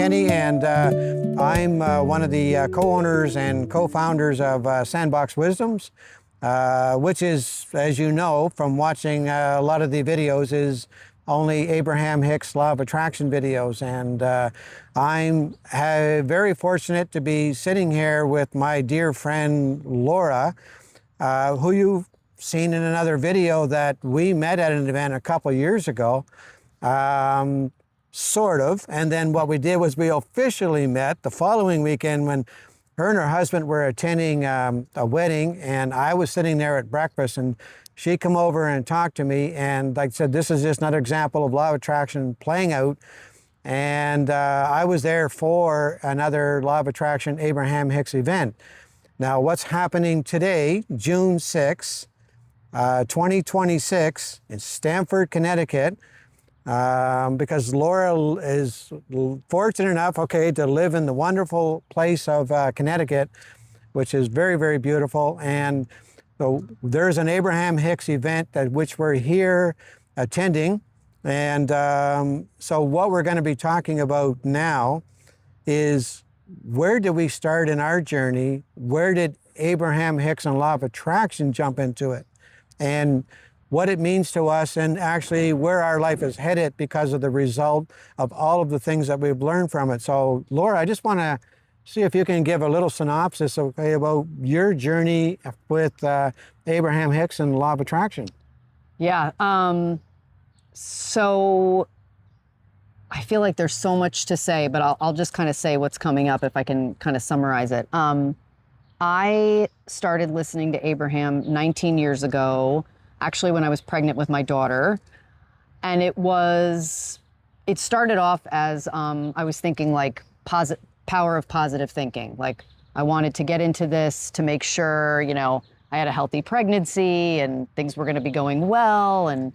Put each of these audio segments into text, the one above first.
Kenny, and I'm one of the co-owners and co-founders of Sandbox Wisdoms, which is, as you know from watching a lot of the videos, is only Abraham Hicks Law of Attraction videos. And I'm very fortunate to be sitting here with my dear friend Laura, who you've seen in another video that we met at an event a couple years ago. Sort of. And then what we did was we officially met the following weekend when her and her husband were attending a wedding, and I was sitting there at breakfast, and she come over and talked to me, and like I said, this is just another example of Law of Attraction playing out. And I was there for another Law of Attraction Abraham Hicks event. Now, what's happening today, June 6th, 2026, in Stamford, Connecticut, because Laura is fortunate enough, to live in the wonderful place of Connecticut, which is very, very beautiful. And so there's an Abraham Hicks event at which we're here attending. And so what we're going to be talking about now is, where did we start in our journey? Where did Abraham Hicks and Law of Attraction jump into it? And what it means to us, and actually where our life is headed because of the result of all of the things that we've learned from it. So, Laura, I just want to see if you can give a little synopsis, about your journey with Abraham Hicks and Law of Attraction. Yeah. So I feel like there's so much to say, but I'll just kind of say what's coming up if I can kind of summarize it. I started listening to Abraham 19 years ago, actually when I was pregnant with my daughter. And it started off as I was thinking like power of positive thinking. Like I wanted to get into this to make sure, I had a healthy pregnancy and things were going to be going well. And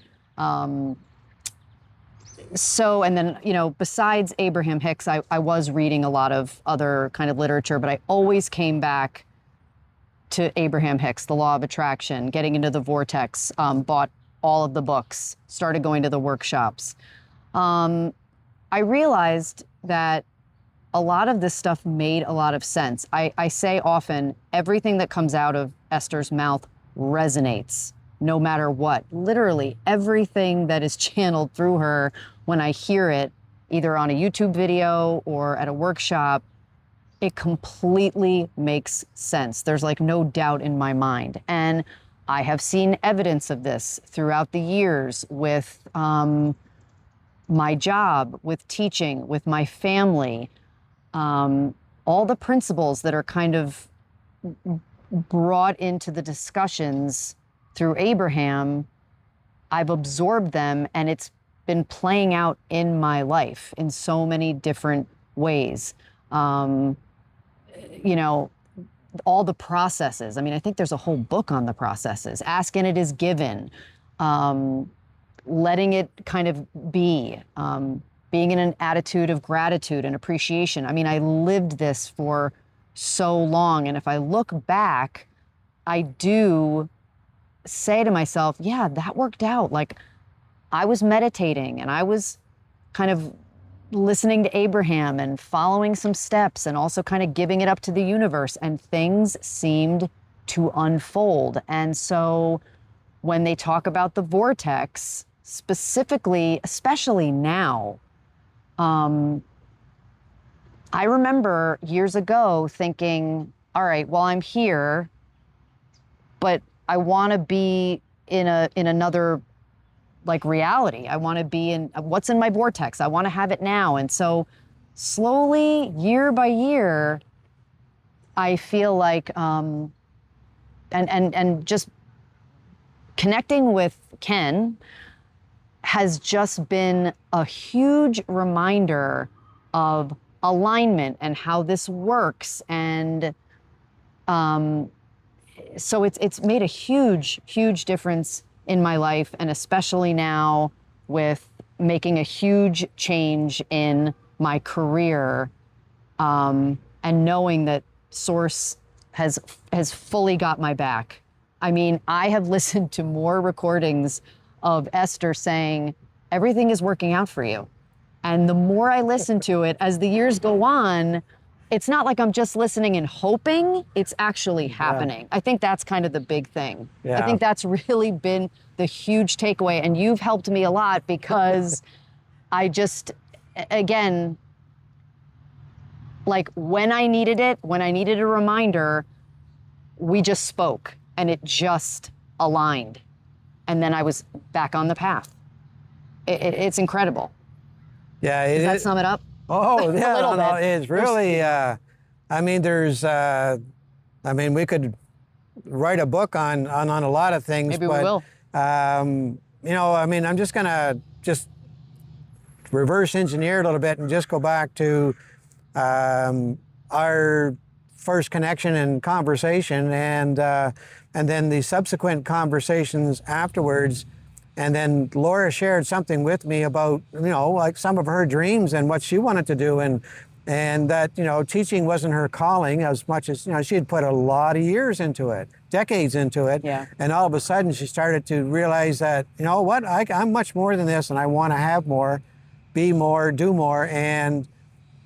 then, besides Abraham Hicks, I was reading a lot of other kind of literature, but I always came back to Abraham Hicks, the Law of Attraction, getting into the vortex, bought all of the books, started going to the workshops. I realized that a lot of this stuff made a lot of sense. I say often, everything that comes out of Esther's mouth resonates, no matter what. Literally everything that is channeled through her, when I hear it, either on a YouTube video or at a workshop, it completely makes sense. There's like no doubt in my mind. And I have seen evidence of this throughout the years with my job, with teaching, with my family. All the principles that are kind of brought into the discussions through Abraham, I've absorbed them, and it's been playing out in my life in so many different ways. All the processes. I mean, I think there's a whole book on the processes. Ask and it is given. Letting it kind of be. Being in an attitude of gratitude and appreciation. I mean, I lived this for so long. And if I look back, I do say to myself, yeah, that worked out. Like, I was meditating and I was kind of listening to Abraham and following some steps and also kind of giving it up to the universe, and things seemed to unfold. And so when they talk about the vortex, specifically, especially now, I remember years ago thinking, all right, well, I'm here, but I want to be in another like reality. I want to be in what's in my vortex. I want to have it now. And so slowly, year by year, I feel like, and just connecting with Ken has just been a huge reminder of alignment and how this works. And so it's made a huge, huge difference in my life, and especially now with making a huge change in my career, and knowing that Source has fully got my back. I mean, I have listened to more recordings of Esther saying, everything is working out for you. And the more I listen to it, as the years go on, it's not like I'm just listening and hoping, it's actually happening. I think that's kind of the big thing. I think that's really been the huge takeaway. And you've helped me a lot because I just, again, like when I needed it, when I needed a reminder, we just spoke and it just aligned. And then I was back on the path. It's incredible. Yeah. Does that sum it up? Oh, yeah. little No, bit. it's really, I mean, we could write a book on a lot of things. Maybe but, we will. I'm just going to reverse engineer a little bit and just go back to our first connection and conversation, and then the subsequent conversations afterwards. And then Laura shared something with me about, like some of her dreams and what she wanted to do, and that, teaching wasn't her calling as much as, she had put a lot of years into it, decades into it. Yeah. And all of a sudden she started to realize that, I'm much more than this, and I want to have more, be more, do more. And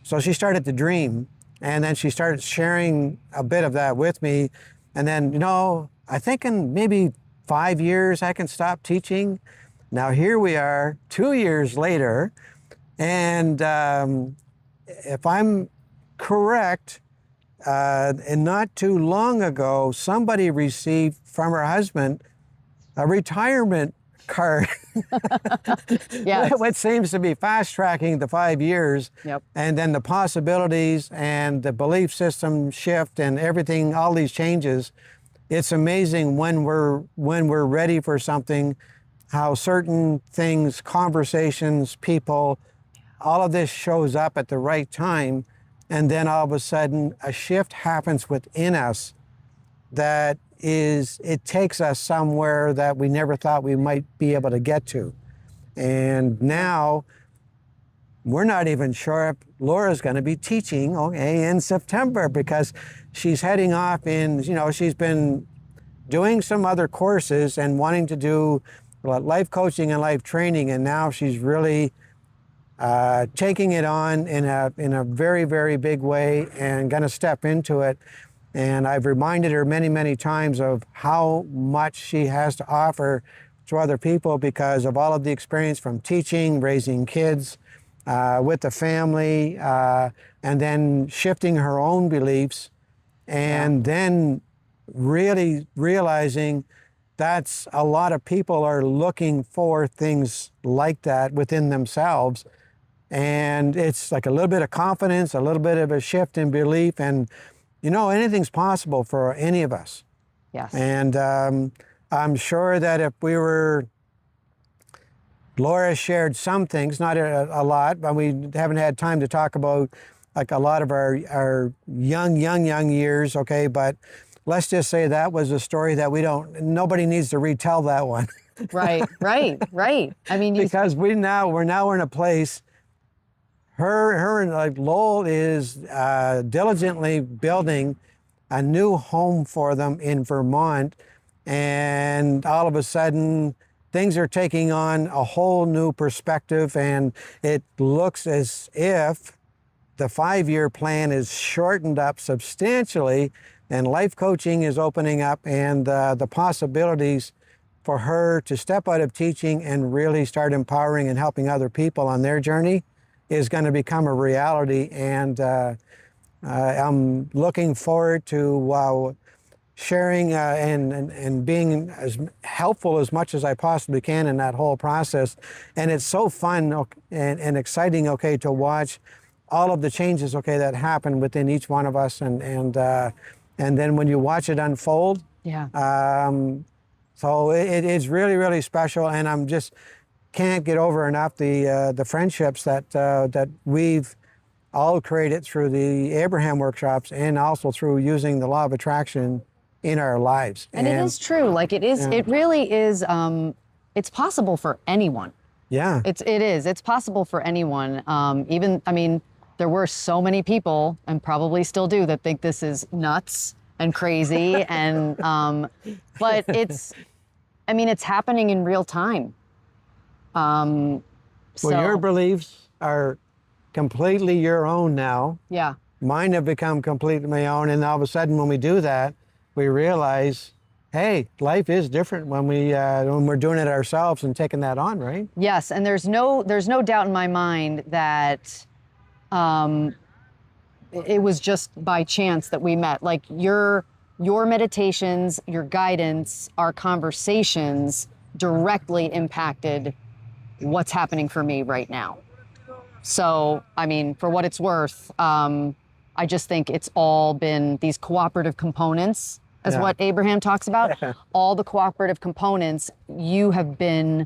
so she started to dream, and then she started sharing a bit of that with me. And then, I think in maybe 5 years I can stop teaching. Now here we are 2 years later, and if I'm correct, and not too long ago, somebody received from her husband a retirement card, which seems to be fast tracking the 5 years. Yep. And then the possibilities and the belief system shift and everything, all these changes. It's amazing when we're ready for something, how certain things, conversations, people, all of this shows up at the right time. And then all of a sudden a shift happens within us that it takes us somewhere that we never thought we might be able to get to. And now we're not even sure if Laura's going to be teaching, in September, because she's heading off she's been doing some other courses and wanting to do life coaching and life training. And now she's really taking it on in a very, very big way and going to step into it. And I've reminded her many, many times of how much she has to offer to other people because of all of the experience from teaching, raising kids, with the family, and then shifting her own beliefs, and then really realizing that's a lot of people are looking for things like that within themselves. And it's like a little bit of confidence, a little bit of a shift in belief, and anything's possible for any of us. Yes. And I'm sure that if we were, Laura shared some things, not a lot, but we haven't had time to talk about like a lot of our young years, okay? But let's just say that was a story that nobody needs to retell that one. Right. I mean, because we're now in a place. Her and Lowell is diligently building a new home for them in Vermont, and all of a sudden things are taking on a whole new perspective, and it looks as if the 5-year plan is shortened up substantially, and life coaching is opening up, and the possibilities for her to step out of teaching and really start empowering and helping other people on their journey is going to become a reality. And I'm looking forward to sharing and being as helpful as much as I possibly can in that whole process. And it's so fun and exciting, to watch all of the changes, that happen within each one of us. And then when you watch it unfold, so it's really, really special. And I'm just can't get over enough the friendships that we've all created through the Abraham workshops, and also through using the law of attraction in our lives. And it is true. Like it is. It really is. It's possible for anyone. Yeah. It is. It's possible for anyone. There were so many people, and probably still do, that think this is nuts and crazy, and but it's happening in real time. Well, your beliefs are completely your own now. Yeah. Mine have become completely my own. And all of a sudden, when we do that, we realize, hey, life is different when we're doing it ourselves and taking that on, right? Yes, and there's no doubt in my mind that it was just by chance that we met. Like your meditations, your guidance, our conversations directly impacted what's happening for me right now. So, I mean, for what it's worth, I just think it's all been these cooperative components, as Yeah. what Abraham talks about. All the cooperative components, you have been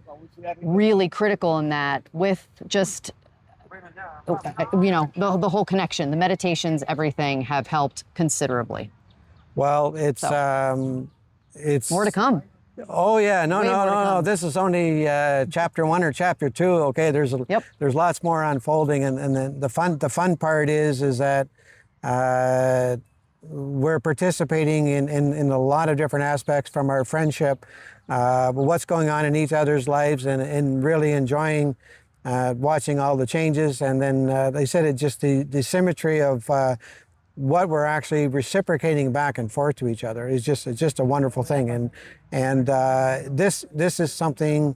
really critical in that with just, the whole connection, the meditations, everything have helped considerabely. Well, it's More to come. Oh yeah, no, Way no, more to no, no. come. This is only chapter 1 or chapter 2. Okay, Yep. there's lots more unfolding, and the fun part is that we're participating in a lot of different aspects from our friendship, what's going on in each other's lives, and really enjoying watching all the changes. And then they said it just the symmetry of what we're actually reciprocating back and forth to each other is just a wonderful thing. And this is something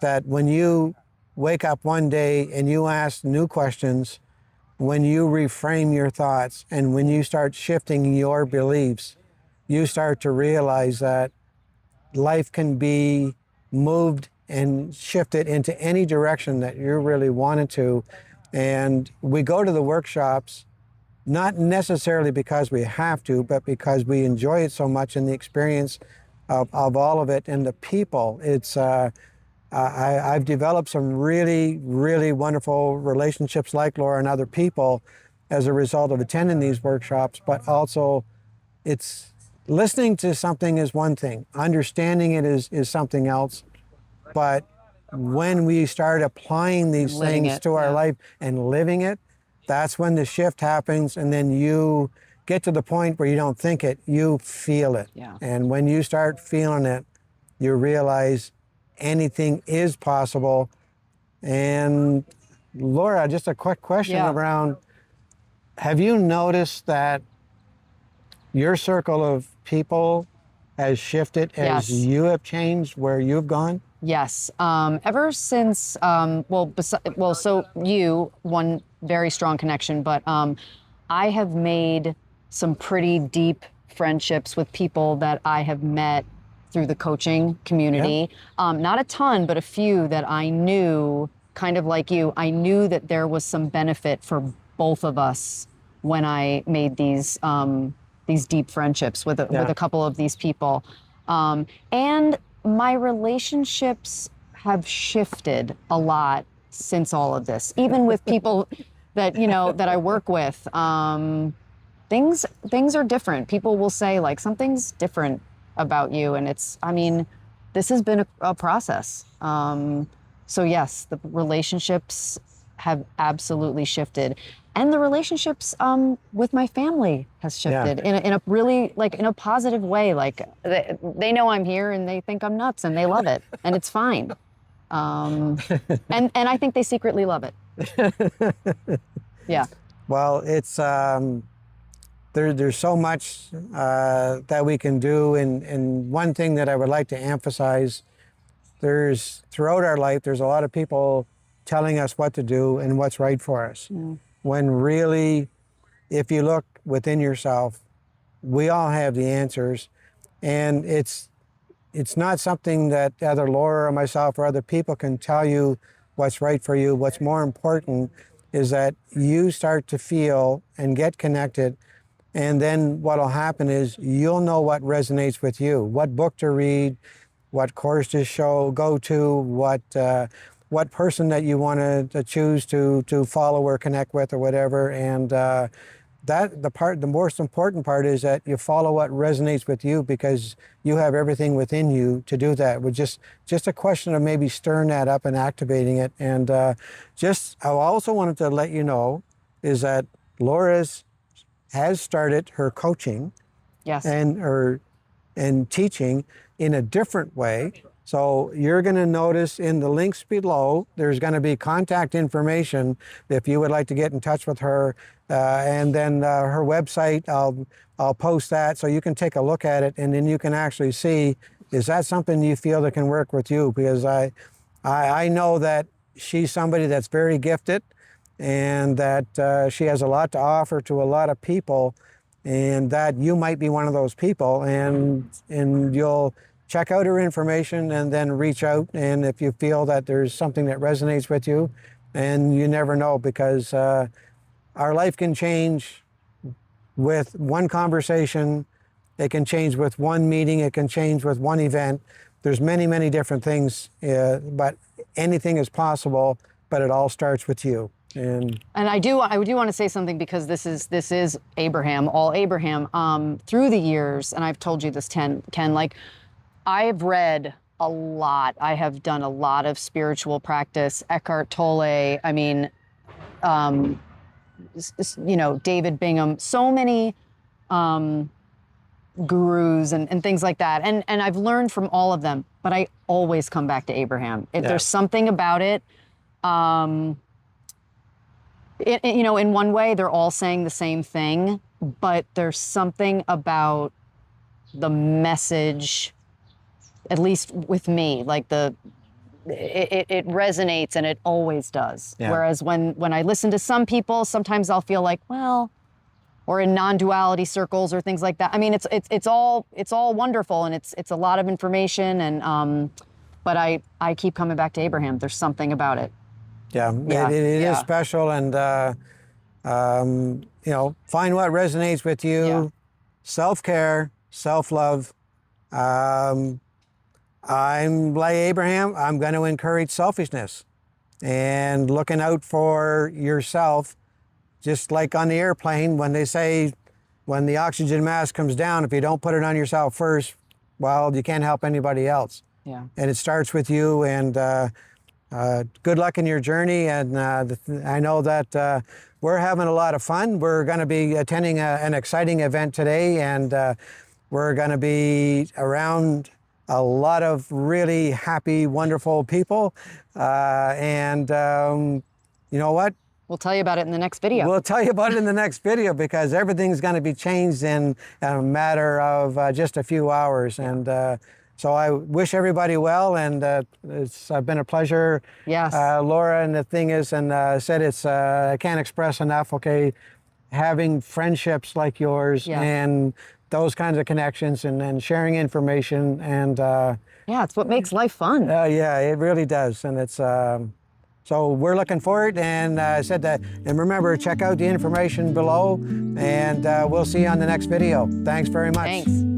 that when you wake up one day and you ask new questions, when you reframe your thoughts, and when you start shifting your beliefs, you start to realize that life can be moved and shifted into any direction that you really wanted to. And we go to the workshops not necessarily because we have to, but because we enjoy it so much, and the experience of all of it and the people. I've developed some really, really wonderful relationships like Laura and other people as a result of attending these workshops, but also it's listening to something is one thing, understanding it is something else. But when we start applying these Living things it, to our yeah. life and living it, that's when the shift happens, and then you get to the point where you don't think it, you feel it. Yeah. And when you start feeling it, you realize anything is possible. And Laura, just a quick question Yeah. around, have you noticed that your circle of people has shifted as Yes. you have changed where you've gone? Yes. Ever since, so you, one very strong connection, but I have made some pretty deep friendships with people that I have met through the coaching community. Not a ton, but a few that I knew, kind of like you, I knew that there was some benefit for both of us when I made these deep friendships with a couple of these people. And my relationships have shifted a lot since all of this, even with people that, that I work with. Things are different. People will say, like, something's different about you. And this has been a process. So yes, the relationships have absolutely shifted. And the relationships with my family has shifted in a really, like, in a positive way. Like, they know I'm here and they think I'm nuts and they love it, and it's fine. And I think they secretly love it. Yeah. Well, it's there's so much that we can do, and one thing that I would like to emphasize, throughout our life, there's a lot of people telling us what to do and what's right for us. When really, if you look within yourself, we all have the answers, and it's not something that either Laura or myself or other people can tell you what's right for you. What's more important is that you start to feel and get connected, and then what'll happen is you'll know what resonates with you, what book to read, what course to go to, what person that you want to choose to follow or connect with or whatever. And the most important part is that you follow what resonates with you, because you have everything within you to do that. With just a question of maybe stirring that up and activating it. And I also wanted to let you know is that Laura has started her coaching Yes. and teaching in a different way. So you're going to notice in the links below, there's going to be contact information if you would like to get in touch with her. And then her website, I'll post that so you can take a look at it, and then you can actually see, is that something you feel that can work with you? Because I know that she's somebody that's very gifted, and that she has a lot to offer to a lot of people, and that you might be one of those people, and you'll check out her information and then reach out, and if you feel that there's something that resonates with you, and you never know, because our life can change with one conversation, it can change with one meeting, it can change with one event. There's many, many different things, but anything is possible, but it all starts with you. And I do want to say something, because this is Abraham, all Abraham. Through the years, and I've told you this, Ken, like, I've read a lot. I have done a lot of spiritual practice, Eckhart Tolle. I mean, David Bingham, so many gurus and things like that. And I've learned from all of them, but I always come back to Abraham. There's something about it. In one way, they're all saying the same thing, but there's something about the message, at least with me, like it resonates, and it always does. Yeah. Whereas when I listen to some people, sometimes I'll feel like, well, or in non-duality circles or things like that. I mean, it's all wonderful, and it's a lot of information, and but I keep coming back to Abraham. There's something about it. Yeah, it is special, and find what resonates with you. Yeah. Self-care, self-love. I'm like Abraham. I'm going to encourage selfishness and looking out for yourself. Just like on the airplane, when they say, when the oxygen mask comes down, if you don't put it on yourself first, well, you can't help anybody else. Yeah. And it starts with you, and good luck in your journey. And I know that we're having a lot of fun. We're going to be attending an exciting event today, and we're going to be around a lot of really happy, wonderful people. You know what? We'll tell you about it in the next video. We'll tell you about it in the next video, because everything's going to be changed in a matter of just a few hours. And so I wish everybody well, and it's been a pleasure. Yes. Laura, and the thing is, and I can't express enough, okay, having friendships like yours, and those kinds of connections, and sharing information, and yeah, it's what makes life fun. Yeah, it really does. And it's so we're looking forward, and and remember, check out the information below, and we'll see you on the next video. Thanks very much. Thanks.